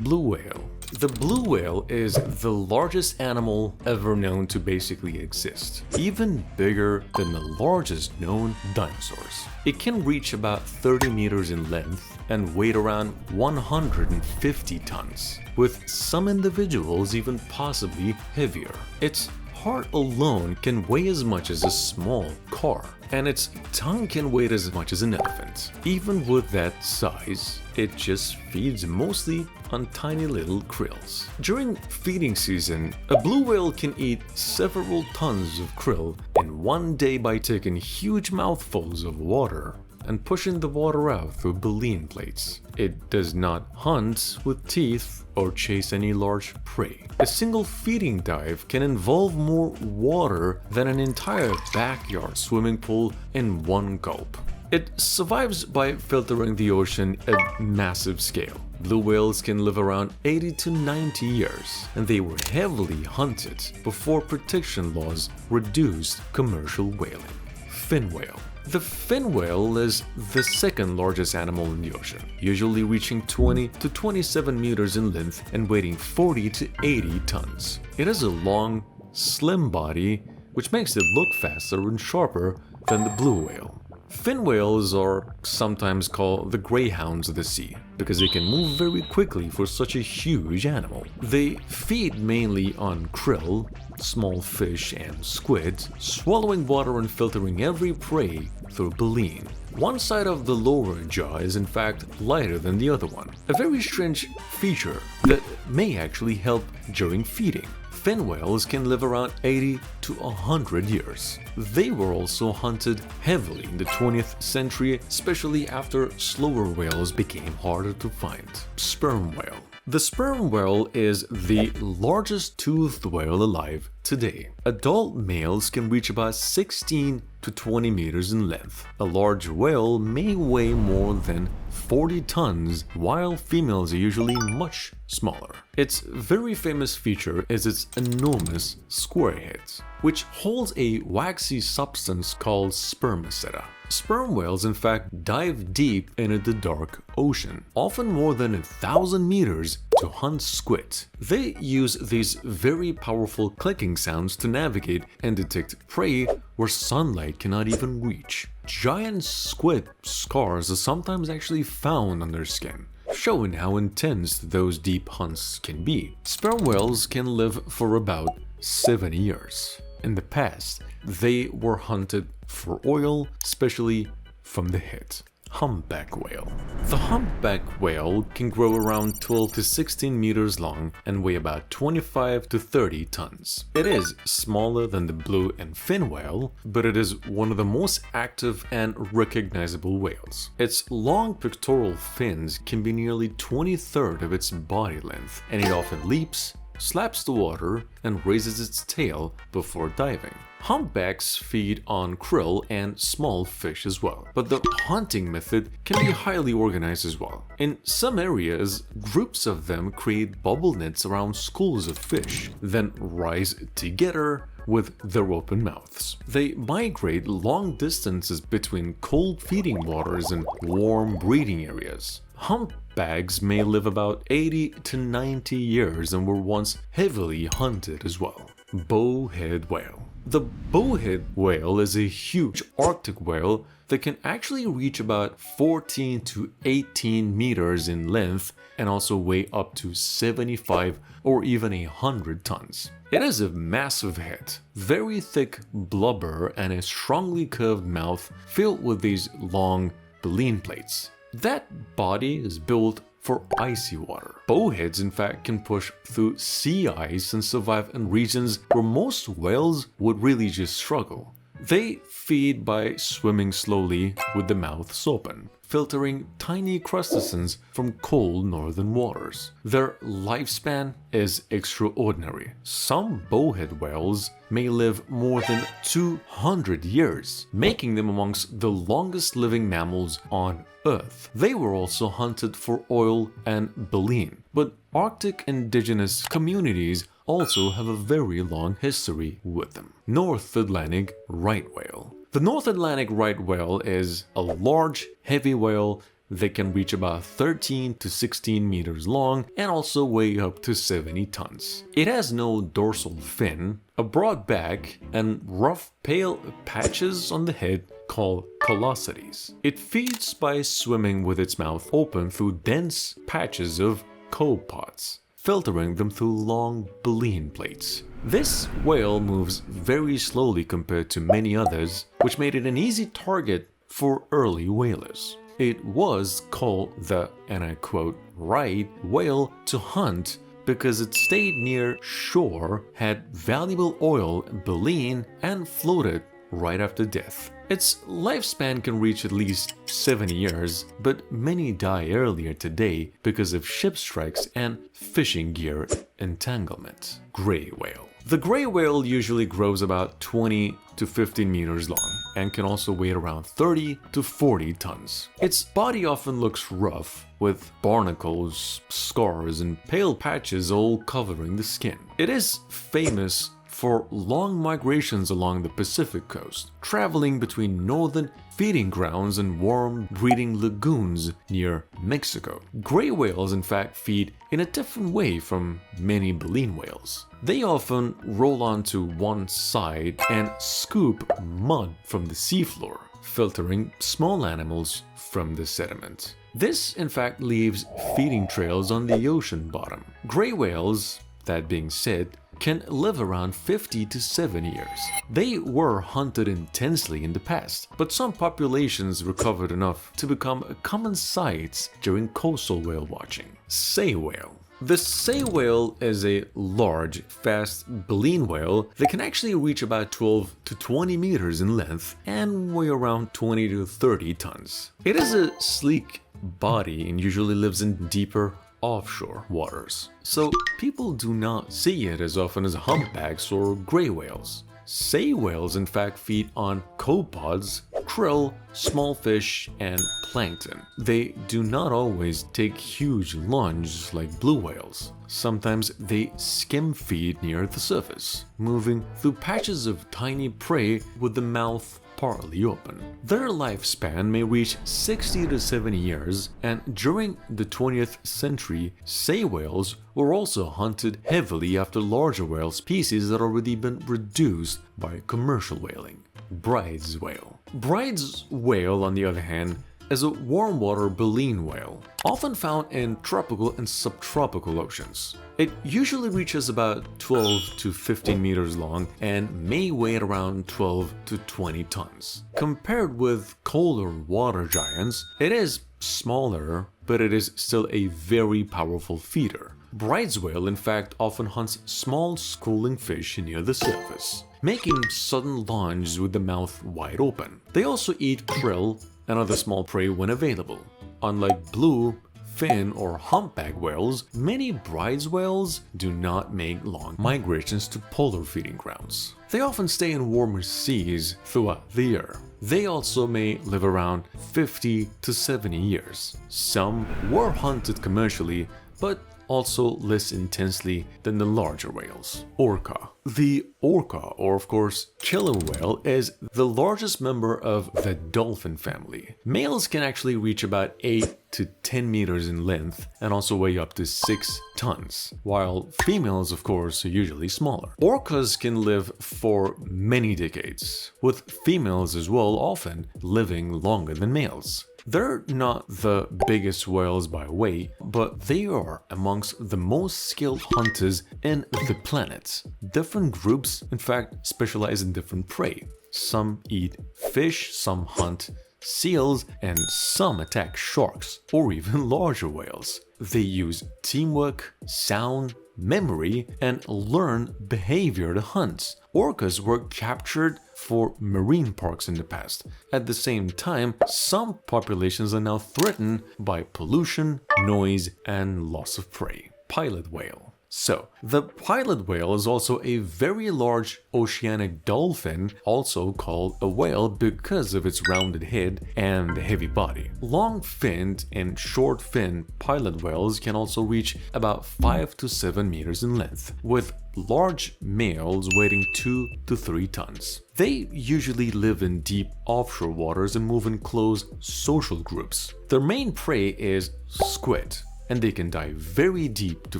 Blue whale. The blue whale is the largest animal ever known to basically exist, even bigger than the largest known dinosaurs. It can reach about 30 meters in length and weigh around 150 tons, with some individuals even possibly heavier. Its heart alone can weigh as much as a small car, and its tongue can weigh as much as an elephant. Even with that size, it just feeds mostly on tiny little krills. During feeding season, a blue whale can eat several tons of krill in one day by taking huge mouthfuls of water and pushing the water out through baleen plates. It does not hunt with teeth or chase any large prey. A single feeding dive can involve more water than an entire backyard swimming pool in one gulp. It survives by filtering the ocean at massive scale. Blue whales can live around 80 to 90 years, and they were heavily hunted before protection laws reduced commercial whaling. Fin whale. The fin whale is the second largest animal in the ocean, usually reaching 20 to 27 meters in length and weighing 40 to 80 tons. It has a long, slim body, which makes it look faster and sharper than the blue whale. Fin whales are sometimes called the greyhounds of the sea because they can move very quickly for such a huge animal. They feed mainly on krill, small fish and squid, swallowing water and filtering every prey through baleen. One side of the lower jaw is in fact lighter than the other one, a very strange feature that may actually help during feeding. Fin whales can live around 80 to 100 years. They were also hunted heavily in the 20th century, especially after slower whales became harder to find. Sperm whale. The sperm whale is the largest toothed whale alive today. Adult males can reach about 16 to 20 meters in length. A large whale may weigh more than 40 tons, while females are usually much smaller. Its very famous feature is its enormous square heads, which holds a waxy substance called spermaceta. Sperm whales in fact dive deep into the dark ocean, often more than 1,000 meters, to hunt squid. They use these very powerful clicking sounds to navigate and detect prey where sunlight cannot even reach. Giant squid scars are sometimes actually found on their skin, showing how intense those deep hunts can be. Sperm whales can live for about 70 years. In the past, they were hunted for oil, especially from the head. Humpback whale. The humpback whale can grow around 12 to 16 meters long and weigh about 25 to 30 tons. It is smaller than the blue and fin whale, but it is one of the most active and recognizable whales. Its long pectoral fins can be nearly 1/23 of its body length, and it often leaps, slaps the water, and raises its tail before diving. Humpbacks feed on krill and small fish as well, but the hunting method can be highly organized as well. In some areas, groups of them create bubble nets around schools of fish, then rise together with their open mouths. They migrate long distances between cold feeding waters and warm breeding areas. Humpbacks may live about 80 to 90 years and were once heavily hunted as well. Bowhead whale. The bowhead whale is a huge Arctic whale that can actually reach about 14 to 18 meters in length and also weigh up to 75 or even 100 tons. It has a massive head, very thick blubber, and a strongly curved mouth filled with these long baleen plates. That body is built for icy water. Bowheads in fact can push through sea ice and survive in regions where most whales would really just struggle. They feed by swimming slowly with the mouths open, filtering tiny crustaceans from cold northern waters. Their lifespan is extraordinary. Some bowhead whales may live more than 200 years, making them amongst the longest living mammals on Earth. They were also hunted for oil and baleen, but Arctic indigenous communities also have a very long history with them. North Atlantic right whale. The North Atlantic right whale is a large, heavy whale They can reach about 13 to 16 meters long and also weigh up to 70 tons. It has no dorsal fin, a broad back, and rough pale patches on the head called callosities. It feeds by swimming with its mouth open through dense patches of copepods, filtering them through long baleen plates. This whale moves very slowly compared to many others, which made it an easy target for early whalers. It was called the, and I quote, right whale to hunt because it stayed near shore, had valuable oil, baleen, and floated right after death. Its lifespan can reach at least 70 years, but many die earlier today because of ship strikes and fishing gear entanglement. Gray whale. The gray whale usually grows about 20 to 15 meters long and can also weigh around 30 to 40 tons. Its body often looks rough, with barnacles, scars, and pale patches all covering the skin. It is famous for long migrations along the Pacific coast, traveling between northern feeding grounds and warm breeding lagoons near Mexico. Gray whales, in fact, feed in a different way from many baleen whales. They often roll onto one side and scoop mud from the seafloor, filtering small animals from the sediment. This, in fact, leaves feeding trails on the ocean bottom. Gray whales, that being said, can live around 50 to 70 years. They were hunted intensely in the past, but some populations recovered enough to become common sights during coastal whale watching. Sei whale. The sei whale is a large, fast baleen whale that can actually reach about 12 to 20 meters in length and weigh around 20 to 30 tons. It has a sleek body and usually lives in deeper offshore waters, so people do not see it as often as humpbacks or gray whales. Sei whales in fact feed on copepods, krill, small fish, and plankton. They do not always take huge lunges like blue whales. Sometimes they skim feed near the surface, moving through patches of tiny prey with the mouth partly open. Their lifespan may reach 60 to 70 years, and during the 20th century, sei whales were also hunted heavily after larger whale species had already been reduced by commercial whaling. Bryde's whale. Bryde's whale, on the other hand, is a warm water baleen whale, often found in tropical and subtropical oceans. It usually reaches about 12 to 15 meters long and may weigh around 12 to 20 tons. Compared with colder water giants, it is smaller, but it is still a very powerful feeder. Bryde's whale, in fact, often hunts small schooling fish near the surface, making sudden lunges with the mouth wide open. They also eat krill and other small prey when available. Unlike blue, fin, or humpback whales, many Bryde's whales do not make long migrations to polar feeding grounds. They often stay in warmer seas throughout the year. They also may live around 50 to 70 years. Some were hunted commercially, but also less intensely than the larger whales. Orca. The orca, or of course killer whale, is the largest member of the dolphin family. Males can actually reach about 8 to 10 meters in length and also weigh up to 6 tons, while females, of course, are usually smaller. Orcas can live for many decades, with females as well often living longer than males. They're not the biggest whales by weight, but they are amongst the most skilled hunters in the planet. Different groups, in fact, specialize in different prey. Some eat fish, some hunt seals, and some attack sharks or even larger whales. They use teamwork, sound, memory, and learn behavior to hunt. Orcas were captured for marine parks in the past. At the same time, some populations are now threatened by pollution, noise, and loss of prey. Pilot whale. So, the pilot whale is also a very large oceanic dolphin, also called a whale because of its rounded head and the heavy body. Long-finned and short-finned pilot whales can also reach about 5 to 7 meters in length, with large males weighing 2 to 3 tons. They usually live in deep offshore waters and move in close social groups. Their main prey is squid, and they can dive very deep to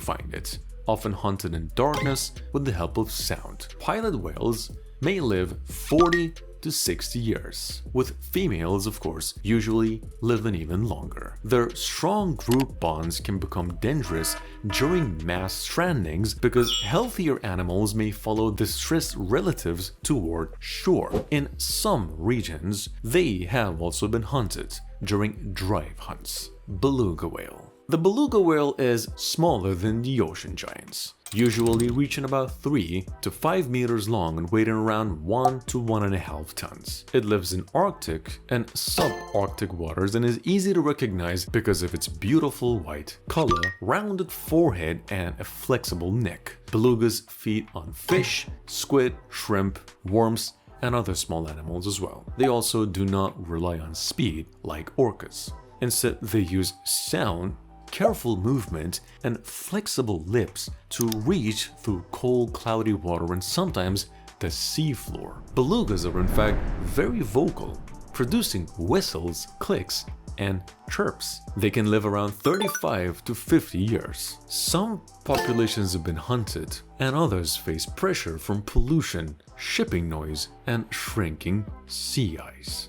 find it, often hunted in darkness with the help of sound. Pilot whales may live 40 to 60 years, with females, of course, usually living even longer. Their strong group bonds can become dangerous during mass strandings because healthier animals may follow distressed relatives toward shore. In some regions, they have also been hunted during drive hunts. Beluga whale. The beluga whale is smaller than the ocean giants, usually reaching about 3 to 5 meters long and weighing around 1 to 1.5 tons. It lives in Arctic and subarctic waters and is easy to recognize because of its beautiful white color, rounded forehead, and a flexible neck. Belugas feed on fish, squid, shrimp, worms, and other small animals as well. They also do not rely on speed like orcas. Instead, they use sound, careful movement, and flexible lips to reach through cold, cloudy water and sometimes the seafloor. Belugas are in fact very vocal, producing whistles, clicks, and chirps. They can live around 35 to 50 years. Some populations have been hunted, and others face pressure from pollution, shipping noise, and shrinking sea ice.